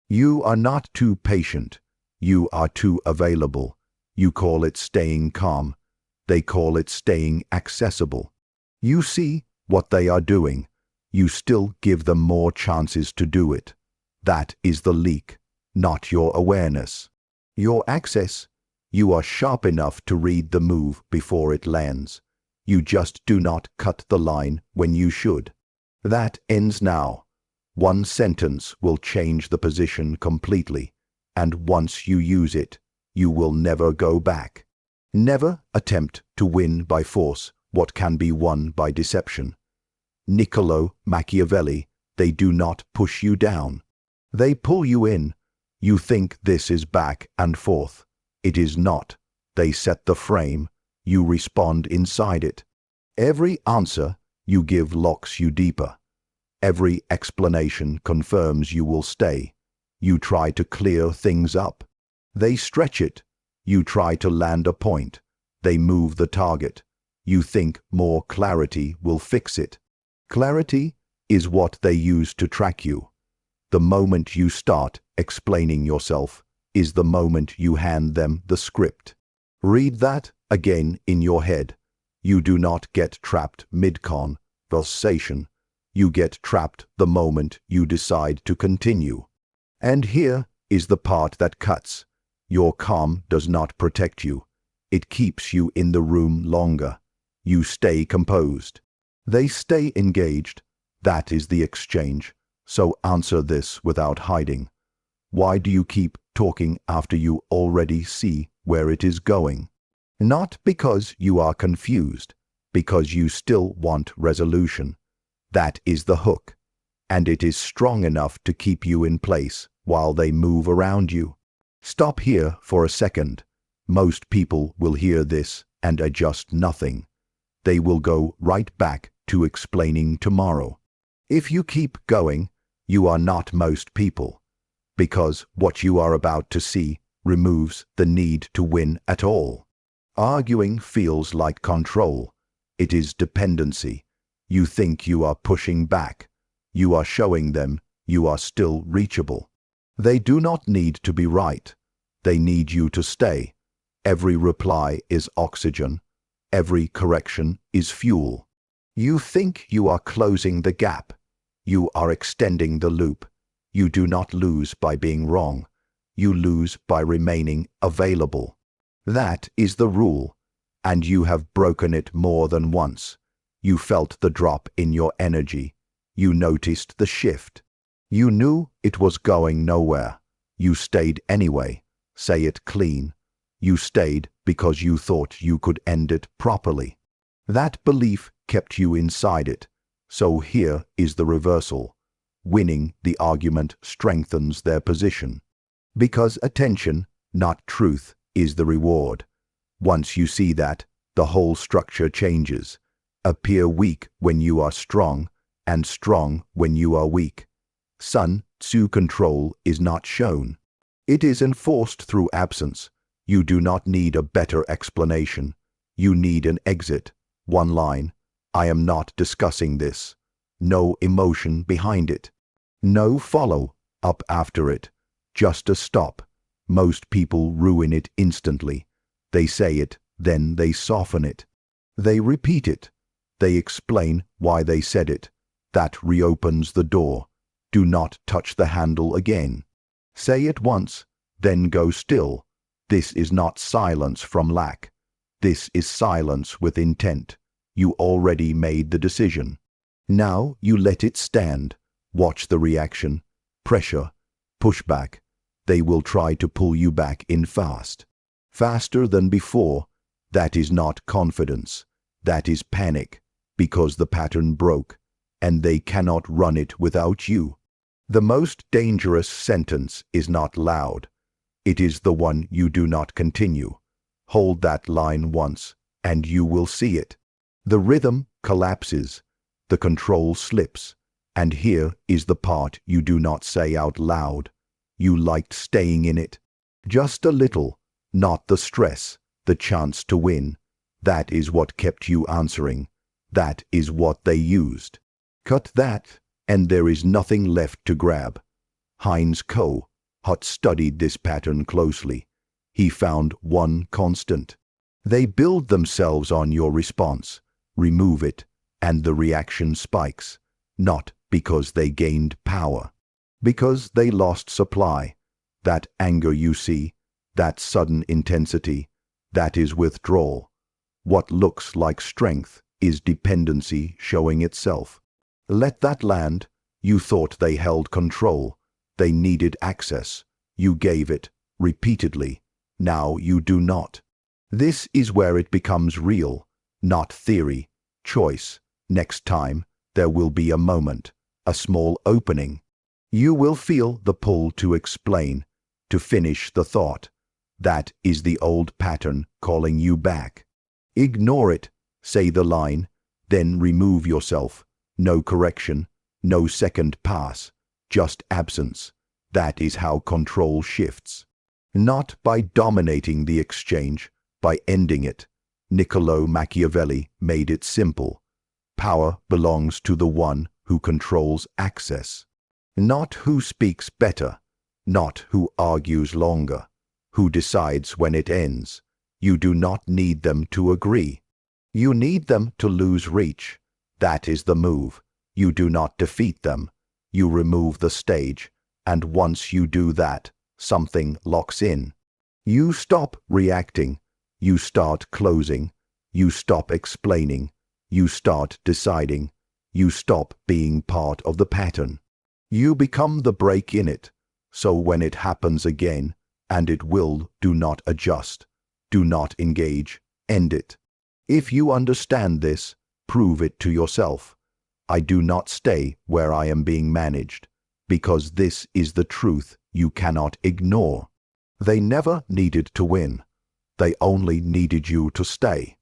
You are not too patient. You are too available. You call it staying calm. They call it staying accessible. You see what they are doing. You still give them more chances to do it. That is the leak, not your awareness. Your access, you are sharp enough to read the move before it lands. You just do not cut the line when you should. That ends now. One sentence will change the position completely, and once you use it, you will never go back. Never attempt to win by force what can be won by deception. Niccolo Machiavelli, they do not push you down. They pull you in. You think this is back and forth. It is not. They set the frame. You respond inside it. Every answer you give locks you deeper. Every explanation confirms you will stay. You try to clear things up. They stretch it. You try to land a point. They move the target. You think more clarity will fix it. Clarity is what they use to track you. The moment you start explaining yourself is the moment you hand them the script. Read that again in your head. You do not get trapped mid-conversation. You get trapped the moment you decide to continue. And here is the part that cuts. Your calm does not protect you. It keeps you in the room longer. You stay composed. They stay engaged. That is the exchange. So answer this without hiding. Why do you keep talking after you already see where it is going? Not because you are confused, because you still want resolution. That is the hook, and it is strong enough to keep you in place while they move around you. Stop here for a second. Most people will hear this and adjust nothing. They will go right back to explaining tomorrow. If you keep going, you are not most people, because what you are about to see removes the need to win at all. Arguing feels like control. It is dependency. You think you are pushing back. You are showing them you are still reachable. They do not need to be right. They need you to stay. Every reply is oxygen. Every correction is fuel. You think you are closing the gap. You are extending the loop. You do not lose by being wrong. You lose by remaining available. That is the rule, and you have broken it more than once. You felt the drop in your energy. You noticed the shift. You knew it was going nowhere. You stayed anyway. Say it clean. You stayed because you thought you could end it properly. That belief kept you inside it. So here is the reversal. Winning the argument strengthens their position. Because attention, not truth, is the reward. Once you see that, the whole structure changes. Appear weak when you are strong, and strong when you are weak. Sun Tzu control is not shown. It is enforced through absence. You do not need a better explanation. You need an exit. One line. I am not discussing this. No emotion behind it. No follow-up after it. Just a stop. Most people ruin it instantly. They say it, then they soften it. They repeat it. They explain why they said it. That reopens the door. Do not touch the handle again. Say it once, then go still. This is not silence from lack. This is silence with intent. You already made the decision. Now you let it stand. Watch the reaction. Pressure. Pushback. They will try to pull you back in fast. Faster than before. That is not confidence. That is panic, because the pattern broke, and they cannot run it without you. The most dangerous sentence is not loud. It is the one you do not continue. Hold that line once, and you will see it. The rhythm collapses. The control slips. And here is the part you do not say out loud. You liked staying in it. Just a little, not the stress, the chance to win. That is what kept you answering. That is what they used. Cut that, and there is nothing left to grab. Heinz Co. Hutt studied this pattern closely. He found one constant. They build themselves on your response, remove it, and the reaction spikes, not because they gained power, because they lost supply. That anger you see, that sudden intensity, that is withdrawal. What looks like strength is dependency showing itself. Let that land. You thought they held control. They needed access. You gave it, repeatedly. Now you do not. This is where it becomes real, not theory, choice. Next time, there will be a moment, a small opening. You will feel the pull to explain, to finish the thought. That is the old pattern calling you back. Ignore it, say the line, then remove yourself. No correction, no second pass, just absence. That is how control shifts. Not by dominating the exchange, by ending it. Niccolo Machiavelli made it simple. Power belongs to the one who controls access. Not who speaks better, not who argues longer, who decides when it ends. You do not need them to agree. You need them to lose reach. That is the move. You do not defeat them. You remove the stage, and once you do that, something locks in. You stop reacting. You start closing. You stop explaining. You start deciding. You stop being part of the pattern. You become the break in it. So when it happens again, and it will, do not adjust. Do not engage. End it. If you understand this, prove it to yourself. I do not stay where I am being managed, because this is the truth you cannot ignore. They never needed to win. They only needed you to stay.